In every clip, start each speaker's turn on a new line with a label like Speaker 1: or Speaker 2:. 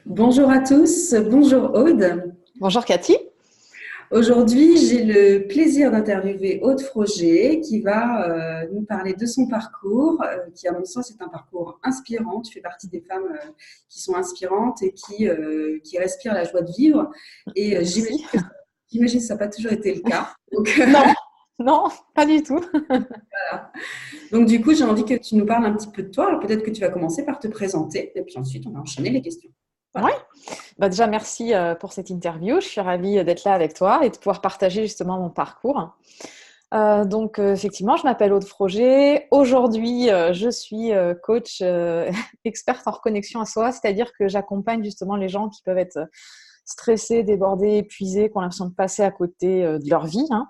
Speaker 1: Bonjour à tous, bonjour Aude.
Speaker 2: Bonjour Cathy.
Speaker 1: Aujourd'hui, j'ai le plaisir d'interviewer Aude Froger qui va nous parler de son parcours, qui à mon sens est un parcours inspirant. Tu fais partie des femmes qui sont inspirantes et qui respirent la joie de vivre. Et
Speaker 2: Merci.
Speaker 1: j'imagine que ça n'a pas toujours été le cas. Donc,
Speaker 2: Non, non, pas du tout.
Speaker 1: voilà. Donc du coup, j'ai envie que tu nous parles un petit peu de toi. Alors peut-être que tu vas commencer par te présenter et puis ensuite on va enchaîner les questions.
Speaker 2: Oui,
Speaker 1: Voilà.
Speaker 2: déjà merci pour cette interview. Je suis ravie d'être là avec toi et de pouvoir partager justement mon parcours. Effectivement, je m'appelle Aude Froger. Aujourd'hui, je suis coach experte en reconnexion à soi, c'est-à-dire que j'accompagne justement les gens qui peuvent être stressés, débordés, épuisés, qui ont l'impression de passer à côté de leur vie, hein,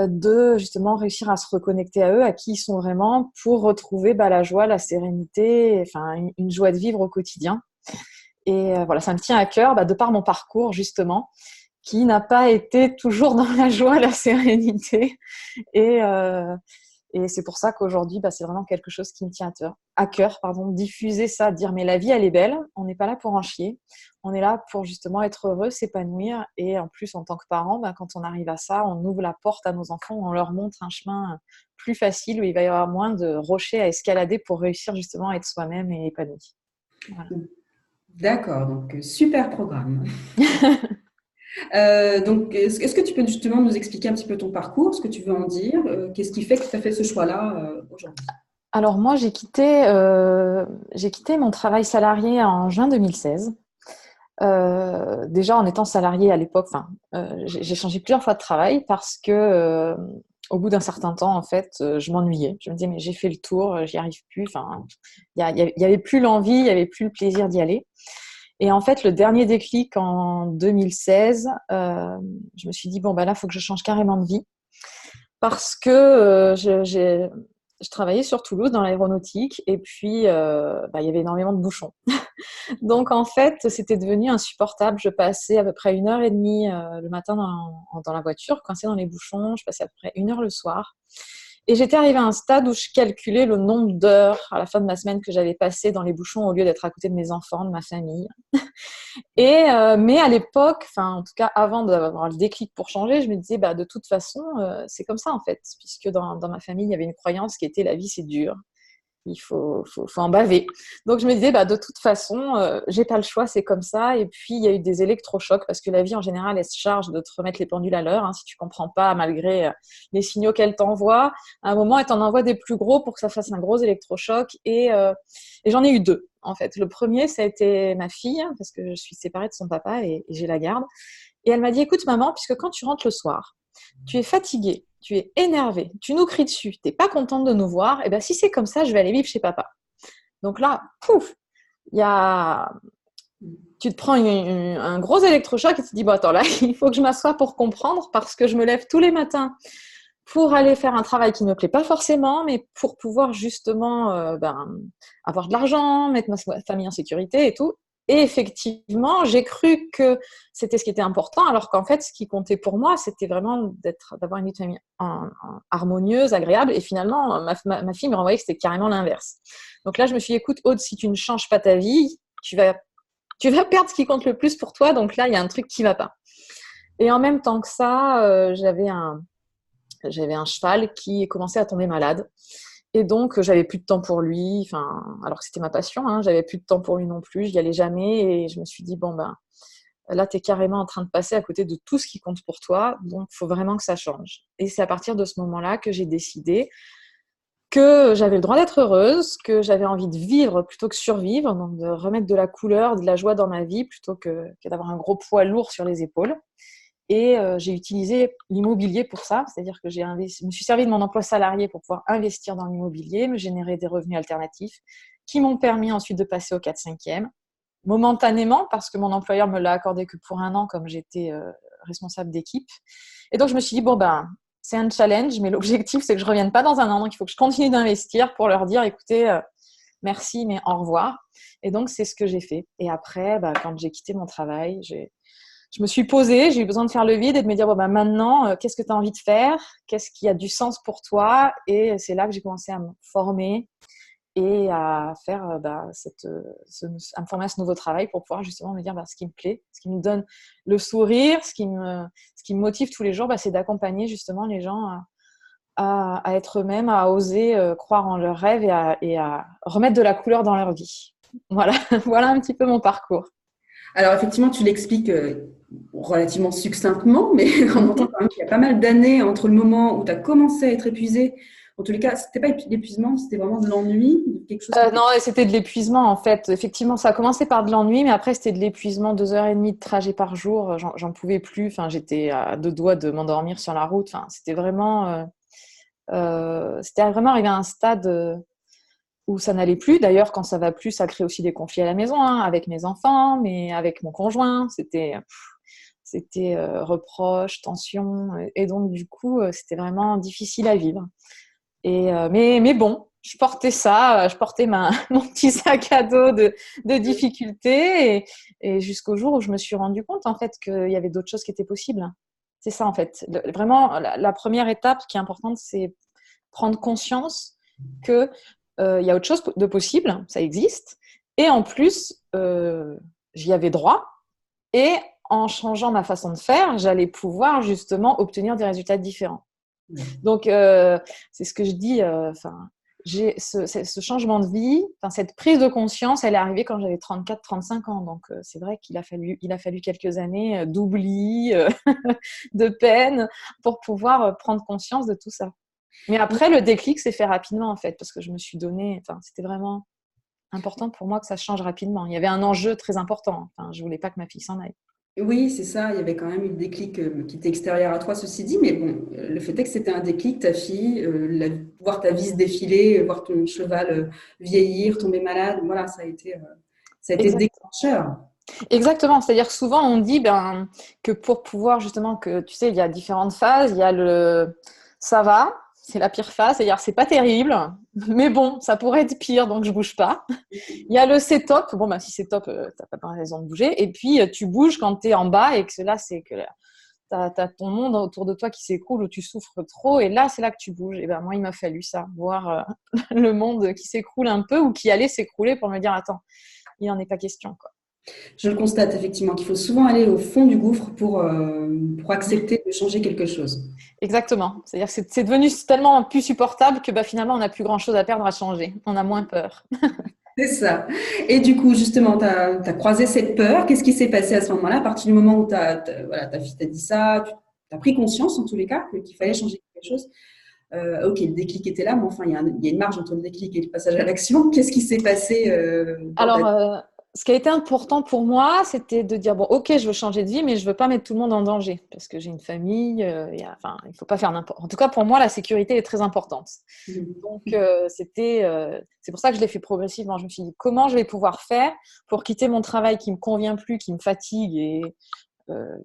Speaker 2: de justement réussir à se reconnecter à eux, à qui ils sont vraiment, pour retrouver la joie, la sérénité, enfin une joie de vivre au quotidien. Et voilà, ça me tient à cœur, de par mon parcours justement, qui n'a pas été toujours dans la joie, la sérénité. Et, euh, et c'est pour ça qu'aujourd'hui, c'est vraiment quelque chose qui me tient à cœur, diffuser ça, dire mais la vie elle est belle, on n'est pas là pour en chier, on est là pour justement être heureux, s'épanouir. Et en plus en tant que parent, quand on arrive à ça, on ouvre la porte à nos enfants, on leur montre un chemin plus facile où il va y avoir moins de rochers à escalader pour réussir justement à être soi-même et épanoui. Voilà.
Speaker 1: D'accord, donc super programme. Donc, est-ce que tu peux justement nous expliquer un petit peu ton parcours, ce que tu veux en dire? Qu'est-ce qui fait que tu as fait ce choix-là aujourd'hui?
Speaker 2: Alors moi, j'ai quitté mon travail salarié en juin 2016. Déjà en étant salariée à l'époque, j'ai changé plusieurs fois de travail parce que au bout d'un certain temps, en fait, je m'ennuyais. Je me disais mais j'ai fait le tour, j'y arrive plus. Enfin, il y avait plus l'envie, il y avait plus le plaisir d'y aller. Et en fait, le dernier déclic en 2016, je me suis dit bon là, faut que je change carrément de vie parce que je travaillais sur Toulouse dans l'aéronautique et puis il y avait énormément de bouchons. Donc en fait, c'était devenu insupportable. Je passais à peu près 1 heure et demie le matin dans la voiture, coincée dans les bouchons. Je passais à peu près 1 heure le soir. Et j'étais arrivée à un stade où je calculais le nombre d'heures à la fin de ma semaine que j'avais passé dans les bouchons au lieu d'être à côté de mes enfants, de ma famille. Mais à l'époque, enfin en tout cas avant d'avoir le déclic pour changer, je me disais de toute façon c'est comme ça en fait, puisque dans ma famille il y avait une croyance qui était la vie c'est dur, il faut en baver. Donc je me disais de toute façon j'ai pas le choix, c'est comme ça. Et puis il y a eu des électrochocs parce que la vie en général elle se charge de te remettre les pendules à l'heure, hein, si tu comprends pas malgré les signaux qu'elle t'envoie. À un moment elle t'en envoie des plus gros pour que ça fasse un gros électrochoc. Et j'en ai eu deux en fait. Le premier ça a été ma fille parce que je suis séparée de son papa et j'ai la garde. Et elle m'a dit écoute maman, puisque quand tu rentres le soir tu es fatiguée, tu es énervée, tu nous cries dessus, tu n'es pas contente de nous voir, et bien si c'est comme ça, je vais aller vivre chez papa. Donc là, pouf, il y a... tu te prends un gros électrochoc et tu te dis, bon attends, là, il faut que je m'assoie pour comprendre parce que je me lève tous les matins pour aller faire un travail qui ne me plaît pas forcément, mais pour pouvoir justement avoir de l'argent, mettre ma famille en sécurité et tout. Et effectivement, j'ai cru que c'était ce qui était important, alors qu'en fait, ce qui comptait pour moi, c'était vraiment d'avoir une vie de famille harmonieuse, agréable. Et finalement, ma fille me renvoyait que c'était carrément l'inverse. Donc là, je me suis dit, écoute, Aude, si tu ne changes pas ta vie, tu vas perdre ce qui compte le plus pour toi. Donc là, il y a un truc qui ne va pas. Et en même temps que ça, j'avais un cheval qui commençait à tomber malade. Et donc, j'avais plus de temps pour lui, alors que c'était ma passion, hein, j'avais plus de temps pour lui non plus, j'y allais jamais. Et je me suis dit, là, tu es carrément en train de passer à côté de tout ce qui compte pour toi, donc il faut vraiment que ça change. Et c'est à partir de ce moment-là que j'ai décidé que j'avais le droit d'être heureuse, que j'avais envie de vivre plutôt que survivre, donc de remettre de la couleur, de la joie dans ma vie plutôt que d'avoir un gros poids lourd sur les épaules. Et j'ai utilisé l'immobilier pour ça, c'est-à-dire que je me suis servi de mon emploi salarié pour pouvoir investir dans l'immobilier, me générer des revenus alternatifs qui m'ont permis ensuite de passer au 4/5e, momentanément parce que mon employeur me l'a accordé que pour 1 an comme j'étais responsable d'équipe. Et donc je me suis dit, c'est un challenge, mais l'objectif c'est que je ne revienne pas dans 1 an, donc il faut que je continue d'investir pour leur dire, écoutez, merci, mais au revoir. Et donc c'est ce que j'ai fait. Et après, quand j'ai quitté mon travail, je me suis posée, j'ai eu besoin de faire le vide et de me dire maintenant, qu'est-ce que tu as envie de faire? Qu'est-ce qui a du sens pour toi? Et c'est là que j'ai commencé à me former et à faire à me former à ce nouveau travail pour pouvoir justement me dire ce qui me plaît, ce qui me donne le sourire, ce qui me motive tous les jours, c'est d'accompagner justement les gens à être eux-mêmes, à oser croire en leurs rêves et à remettre de la couleur dans leur vie. Voilà, voilà un petit peu mon parcours.
Speaker 1: Alors effectivement, tu l'expliques relativement succinctement, mais on entend quand même qu'il y a pas mal d'années entre le moment où tu as commencé à être épuisé. En tous les cas, c'était pas l'épuisement, c'était vraiment de l'ennui, quelque chose qui était...
Speaker 2: Non, c'était de l'épuisement en fait. Effectivement, ça a commencé par de l'ennui, mais après c'était de l'épuisement, 2 heures et demie de trajet par jour. J'en pouvais plus. Enfin, j'étais à deux doigts de m'endormir sur la route. Enfin, c'était vraiment arrivé à un stade où ça n'allait plus. D'ailleurs, quand ça va plus, ça crée aussi des conflits à la maison, avec mes enfants, mais avec mon conjoint. C'était reproches, tensions, et donc du coup, c'était vraiment difficile à vivre. Mais bon, je portais ça, je portais mon petit sac à dos de difficultés, et jusqu'au jour où je me suis rendu compte en fait qu'il y avait d'autres choses qui étaient possibles. C'est ça en fait. Vraiment, la première étape qui est importante, c'est prendre conscience que y a autre chose de possible, ça existe, et en plus, j'y avais droit, et en changeant ma façon de faire, j'allais pouvoir justement obtenir des résultats différents. Donc, c'est ce que je dis. J'ai ce changement de vie, cette prise de conscience, elle est arrivée quand j'avais 34-35 ans. Donc, c'est vrai qu'il a fallu quelques années d'oubli, de peine pour pouvoir prendre conscience de tout ça. Mais après, le déclic s'est fait rapidement, en fait, parce que je me suis donné... c'était vraiment important pour moi que ça change rapidement. Il y avait un enjeu très important. Je voulais pas que ma fille s'en aille.
Speaker 1: Oui, c'est ça. Il y avait quand même eu le déclic qui était extérieur à toi, ceci dit. Mais bon, le fait est que c'était un déclic, ta fille, voir ta vie se défiler, voir ton cheval vieillir, tomber malade. Voilà, ça a été le déclencheur.
Speaker 2: Exactement, c'est-à-dire que souvent on dit que pour pouvoir justement, que tu sais, il y a différentes phases, il y a ça va, c'est la pire phase, c'est-à-dire c'est pas terrible, mais bon, ça pourrait être pire, donc je bouge pas. Il y a le c'est top, bon si c'est top, t'as pas raison de bouger, et puis tu bouges quand t'es en bas, et que là c'est que t'as ton monde autour de toi qui s'écroule, où tu souffres trop, et là c'est là que tu bouges. Et moi il m'a fallu ça, voir le monde qui s'écroule un peu, ou qui allait s'écrouler, pour me dire attends, il n'en est pas question, quoi.
Speaker 1: Je le constate effectivement qu'il faut souvent aller au fond du gouffre pour accepter de changer quelque chose.
Speaker 2: Exactement. C'est-à-dire que c'est devenu tellement plus supportable que finalement, on n'a plus grand-chose à perdre à changer. On a moins peur.
Speaker 1: C'est ça. Et du coup, justement, tu as croisé cette peur. Qu'est-ce qui s'est passé à ce moment-là? À partir du moment où voilà, ta fille t'a dit ça, tu as pris conscience en tous les cas qu'il fallait changer quelque chose. Ok, le déclic était là, mais enfin, il y a une marge entre le déclic et le passage à l'action. Qu'est-ce qui s'est passé
Speaker 2: Alors, ce qui a été important pour moi, c'était de dire, bon, ok, je veux changer de vie, mais je veux pas mettre tout le monde en danger, parce que j'ai une famille, il faut pas faire n'importe. En tout cas, pour moi, la sécurité est très importante. Donc, c'est pour ça que je l'ai fait progressivement. Je me suis dit, comment je vais pouvoir faire pour quitter mon travail qui me convient plus, qui me fatigue et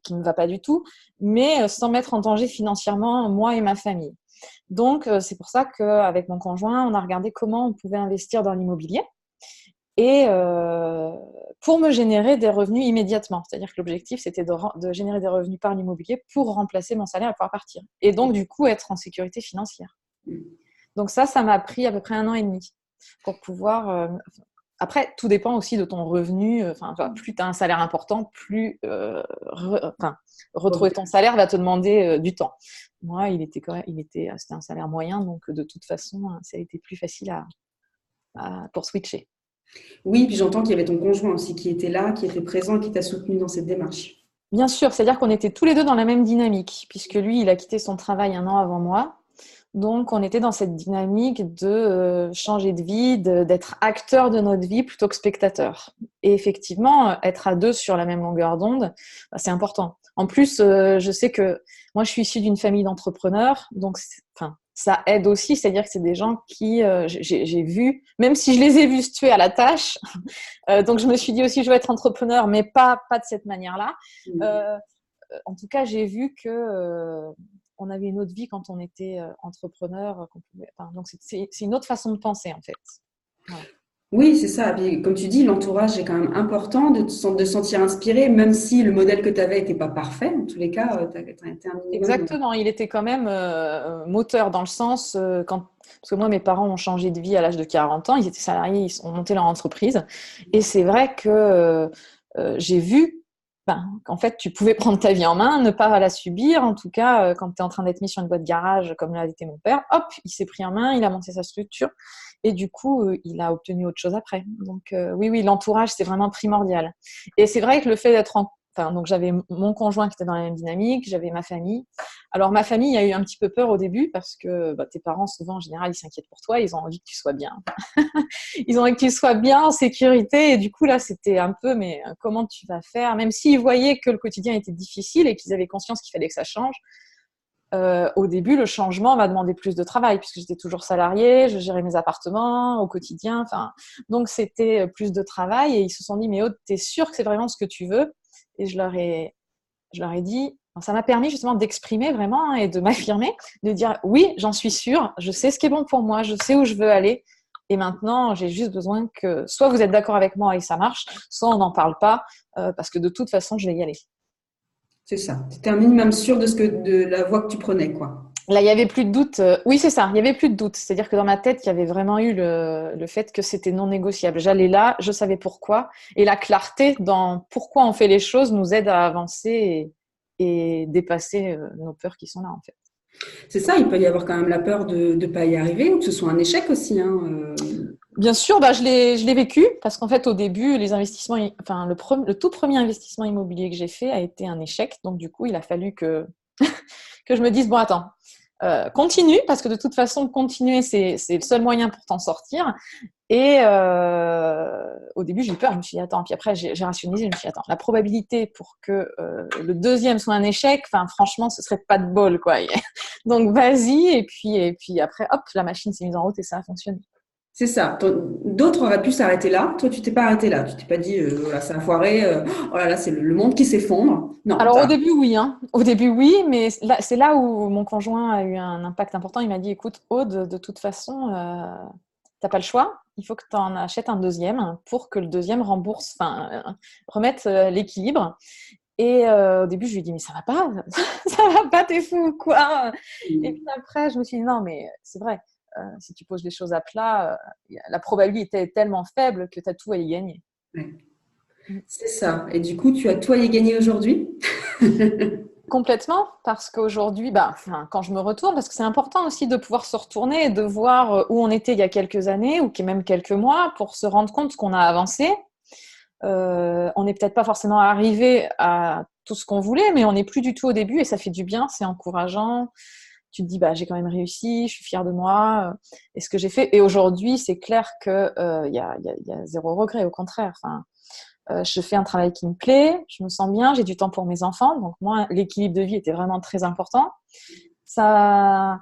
Speaker 2: qui me va pas du tout, mais sans mettre en danger financièrement moi et ma famille. Donc, c'est pour ça qu'avec mon conjoint, on a regardé comment on pouvait investir dans l'immobilier, et pour me générer des revenus immédiatement. C'est-à-dire que l'objectif, c'était de générer des revenus par l'immobilier pour remplacer mon salaire et pouvoir partir. Et donc, du coup, être en sécurité financière. Donc ça m'a pris à peu près 1 an et demi pour pouvoir... Après, tout dépend aussi de ton revenu. Plus tu as un salaire important, plus retrouver ton salaire va te demander du temps. Moi, c'était un salaire moyen, donc de toute façon, ça a été plus facile pour switcher.
Speaker 1: Oui, puis j'entends qu'il y avait ton conjoint aussi qui était là, qui était présent et qui t'a soutenu dans cette démarche.
Speaker 2: Bien sûr, c'est-à-dire qu'on était tous les deux dans la même dynamique, puisque lui, il a quitté son travail 1 an avant moi. Donc, on était dans cette dynamique de changer de vie, d'être acteur de notre vie plutôt que spectateur. Et effectivement, être à deux sur la même longueur d'onde, c'est important. En plus, je sais que moi, je suis issue d'une famille d'entrepreneurs, donc ça aide aussi, c'est-à-dire que c'est des gens qui, j'ai vu, même si je les ai vus se tuer à la tâche, donc je me suis dit aussi, je veux être entrepreneur, mais pas de cette manière-là. En tout cas, j'ai vu que on avait une autre vie quand on était entrepreneur. Donc, c'est une autre façon de penser, en fait. Voilà.
Speaker 1: Oui, c'est ça. Puis, comme tu dis, l'entourage est quand même important de te sentir inspiré, même si le modèle que tu avais n'était pas parfait. En tous les cas, tu as été un minimum.
Speaker 2: Exactement. Il était quand même moteur dans le sens, Parce que moi, mes parents ont changé de vie à l'âge de 40 ans. Ils étaient salariés, ils ont monté leur entreprise. Et c'est vrai que j'ai vu qu'en fait, tu pouvais prendre ta vie en main, ne pas la subir. En tout cas, quand tu es en train d'être mis sur une boîte garage, comme l'a été mon père, hop, il s'est pris en main, il a monté sa structure. Et du coup, il a obtenu autre chose après. Donc, oui, l'entourage, c'est vraiment primordial. Et c'est vrai que le fait d'être donc j'avais mon conjoint qui était dans la même dynamique, j'avais ma famille. Alors, ma famille a eu un petit peu peur au début parce que tes parents, souvent, en général, ils s'inquiètent pour toi, ils ont envie que tu sois bien. Ils ont envie que tu sois bien en sécurité. Et du coup, là, c'était un peu, mais comment tu vas faire? Même s'ils voyaient que le quotidien était difficile et qu'ils avaient conscience qu'il fallait que ça change, au début, le changement m'a demandé plus de travail puisque j'étais toujours salariée, je gérais mes appartements au quotidien. Donc, c'était plus de travail et ils se sont dit, mais Aude, t'es sûre que c'est vraiment ce que tu veux? Et je leur ai dit, ça m'a permis justement d'exprimer vraiment et de m'affirmer, de dire, oui, j'en suis sûre, je sais ce qui est bon pour moi, je sais où je veux aller. Et maintenant, j'ai juste besoin que soit vous êtes d'accord avec moi et ça marche, soit on n'en parle pas parce que de toute façon, je vais y aller.
Speaker 1: C'est ça. Tu étais un minimum sûr de la voie que tu prenais, quoi.
Speaker 2: Là, il n'y avait plus de doute. Oui, c'est ça, il n'y avait plus de doute. C'est-à-dire que dans ma tête, il y avait vraiment eu le fait que c'était non négociable. J'allais là, je savais pourquoi. Et la clarté dans pourquoi on fait les choses nous aide à avancer et dépasser nos peurs qui sont là, en fait.
Speaker 1: C'est ça, il peut y avoir quand même la peur de ne pas y arriver ou que ce soit un échec aussi. Hein.
Speaker 2: Bien sûr, je l'ai vécu parce qu'en fait, au début, les investissements, le tout premier investissement immobilier que j'ai fait a été un échec. Donc, du coup, il a fallu que je me dise, bon, attends, continue, parce que de toute façon, continuer, c'est le seul moyen pour t'en sortir. Et au début, j'ai eu peur, je me suis dit, attends, puis après, j'ai rationalisé, je me suis dit, attends, la probabilité pour que le deuxième soit un échec, franchement, ce serait pas de bol, quoi. Donc, vas-y, et puis après, hop, la machine s'est mise en route et ça a fonctionné.
Speaker 1: C'est ça. D'autres auraient pu s'arrêter là. Toi, tu t'es pas arrêté là. Tu t'es pas dit, voilà, ça a foiré. Oh là là, c'est le monde qui s'effondre. Non.
Speaker 2: Alors au début oui, hein. Au début oui, mais c'est là où mon conjoint a eu un impact important. Il m'a dit, écoute Aude, de toute façon, t'as pas le choix. Il faut que tu en achètes un deuxième pour que le deuxième remette l'équilibre. Et au début, je lui ai dit, mais ça va pas, ça va pas, t'es fou ou quoi? Et puis après, je me suis dit, non, mais c'est vrai, si tu poses les choses à plat, la probabilité est tellement faible que tu as tout à y gagner.
Speaker 1: Ouais. C'est ça. Et du coup, tu as tout à y gagner aujourd'hui?
Speaker 2: Complètement, parce qu'aujourd'hui, quand je me retourne, parce que c'est important aussi de pouvoir se retourner et de voir où on était il y a quelques années ou même quelques mois pour se rendre compte qu'on a avancé. On n'est peut-être pas forcément arrivé à tout ce qu'on voulait, mais on n'est plus du tout au début et ça fait du bien, c'est encourageant. Tu te dis, j'ai quand même réussi, je suis fière de moi et ce que j'ai fait. Et aujourd'hui, c'est clair qu'il y a zéro regret, au contraire. Je fais un travail qui me plaît, je me sens bien, j'ai du temps pour mes enfants. Donc moi, l'équilibre de vie était vraiment très important. Ça,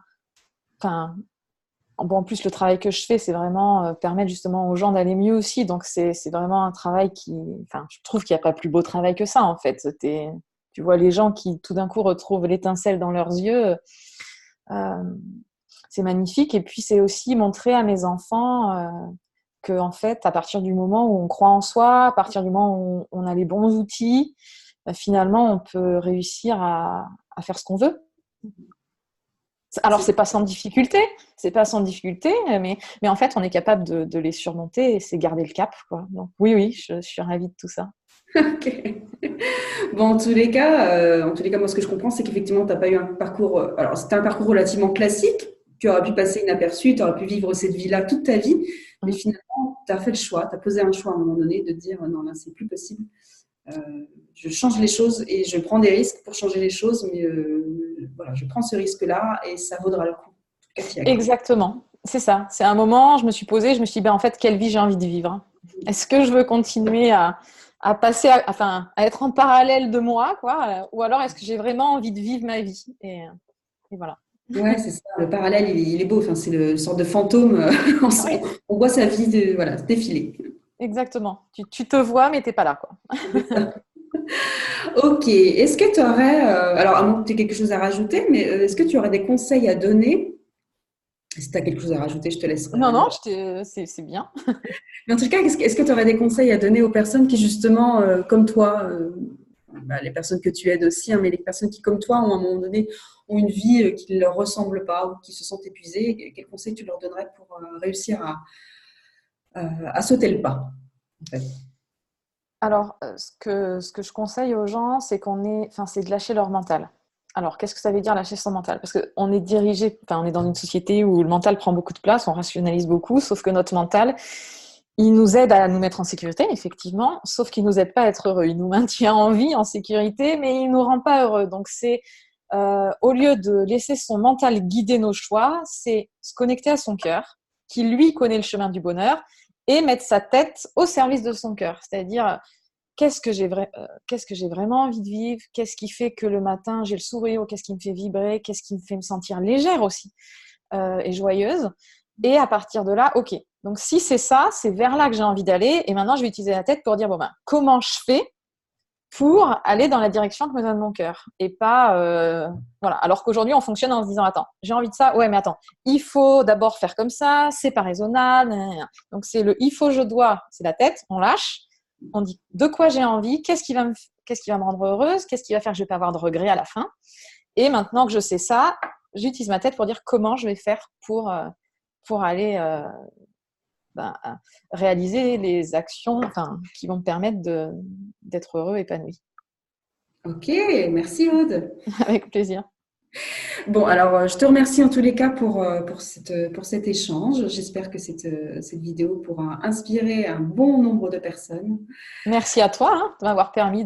Speaker 2: en plus, le travail que je fais, c'est vraiment permettre justement aux gens d'aller mieux aussi. Donc c'est vraiment un travail je trouve qu'il n'y a pas plus beau travail que ça en fait. Tu vois les gens qui tout d'un coup retrouvent l'étincelle dans leurs yeux. C'est magnifique. Et puis c'est aussi montrer à mes enfants que en fait, à partir du moment où on croit en soi, à partir du moment où on a les bons outils, finalement, on peut réussir à faire ce qu'on veut. Alors, c'est pas sans difficulté, mais en fait, on est capable de les surmonter et c'est garder le cap, quoi. Donc, oui, je suis ravie de tout ça.
Speaker 1: Ok. Bon, en tous les cas, moi, ce que je comprends, c'est qu'effectivement, tu n'as pas eu un parcours. Alors, c'était un parcours relativement classique. Tu aurais pu passer inaperçu, tu aurais pu vivre cette vie-là toute ta vie. Mais finalement, tu as fait le choix, tu as posé un choix à un moment donné de dire non, là, c'est plus possible. Je change les choses et je prends des risques pour changer les choses, mais voilà, je prends ce risque-là et ça vaudra le coup.
Speaker 2: Exactement, c'est ça. C'est un moment, je me suis posée, je me suis dit, en fait, quelle vie j'ai envie de vivre? Est-ce que je veux continuer à passer, à être en parallèle de moi, quoi, ou alors est-ce que j'ai vraiment envie de vivre ma vie? Et voilà.
Speaker 1: Ouais, c'est ça. Le parallèle, il est beau. Enfin, c'est le sorte de fantôme. On voit sa vie défiler.
Speaker 2: Exactement. Tu te vois, mais t'es pas là, quoi.
Speaker 1: Ok. Est-ce que tu aurais, alors à moins que tu aies quelque chose à rajouter, mais est-ce que tu aurais des conseils à donner? Si tu as quelque chose à rajouter, je te laisse.
Speaker 2: Non, c'est bien.
Speaker 1: Mais en tout cas, est-ce que tu aurais des conseils à donner aux personnes qui, justement, comme toi, les personnes que tu aides aussi, hein, mais les personnes qui, comme toi, ont à un moment donné, ont une vie qui ne leur ressemble pas ou qui se sentent épuisées, quels conseils tu leur donnerais pour réussir à sauter le pas, en fait?
Speaker 2: Alors, ce que je conseille aux gens, c'est de lâcher leur mental. Alors, qu'est-ce que ça veut dire lâcher son mental? Parce qu'on est dirigé, on est dans une société où le mental prend beaucoup de place, on rationalise beaucoup, sauf que notre mental, il nous aide à nous mettre en sécurité, effectivement, sauf qu'il ne nous aide pas à être heureux. Il nous maintient en vie, en sécurité, mais il ne nous rend pas heureux. Donc, au lieu de laisser son mental guider nos choix, c'est se connecter à son cœur, qui lui connaît le chemin du bonheur, et mettre sa tête au service de son cœur. C'est-à-dire, qu'est-ce que j'ai vraiment envie de vivre? Qu'est-ce qui fait que le matin, j'ai le sourire? Qu'est-ce qui me fait vibrer? Qu'est-ce qui me fait me sentir légère aussi et joyeuse? Et à partir de là, ok. Donc, si c'est ça, c'est vers là que j'ai envie d'aller. Et maintenant, je vais utiliser la tête pour dire, comment je fais pour aller dans la direction que me donne mon cœur et pas voilà. Alors qu'aujourd'hui on fonctionne en se disant attends, j'ai envie de ça, ouais mais attends, il faut d'abord faire comme ça, c'est pas raisonnable. Donc c'est le il faut, je dois, c'est la tête, on lâche, on dit de quoi j'ai envie, qu'est-ce qui va me rendre heureuse, qu'est-ce qui va faire que je vais pas avoir de regrets à la fin. Et maintenant que je sais ça, j'utilise ma tête pour dire comment je vais faire pour aller réaliser les actions qui vont me permettre d'être heureux, épanoui.
Speaker 1: Ok, merci Aude.
Speaker 2: Avec plaisir.
Speaker 1: Bon, alors je te remercie en tous les cas pour cet échange. J'espère que cette vidéo pourra inspirer un bon nombre de personnes.
Speaker 2: Merci à toi de m'avoir permis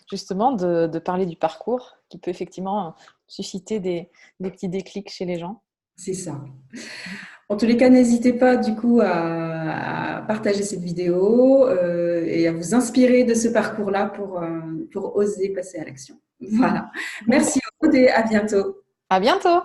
Speaker 2: justement de parler du parcours qui peut effectivement susciter des petits déclics chez les gens.
Speaker 1: C'est ça. En tous les cas, n'hésitez pas du coup à partager cette vidéo et à vous inspirer de ce parcours-là pour oser passer à l'action. Voilà. Merci Aude et à bientôt.
Speaker 2: À bientôt!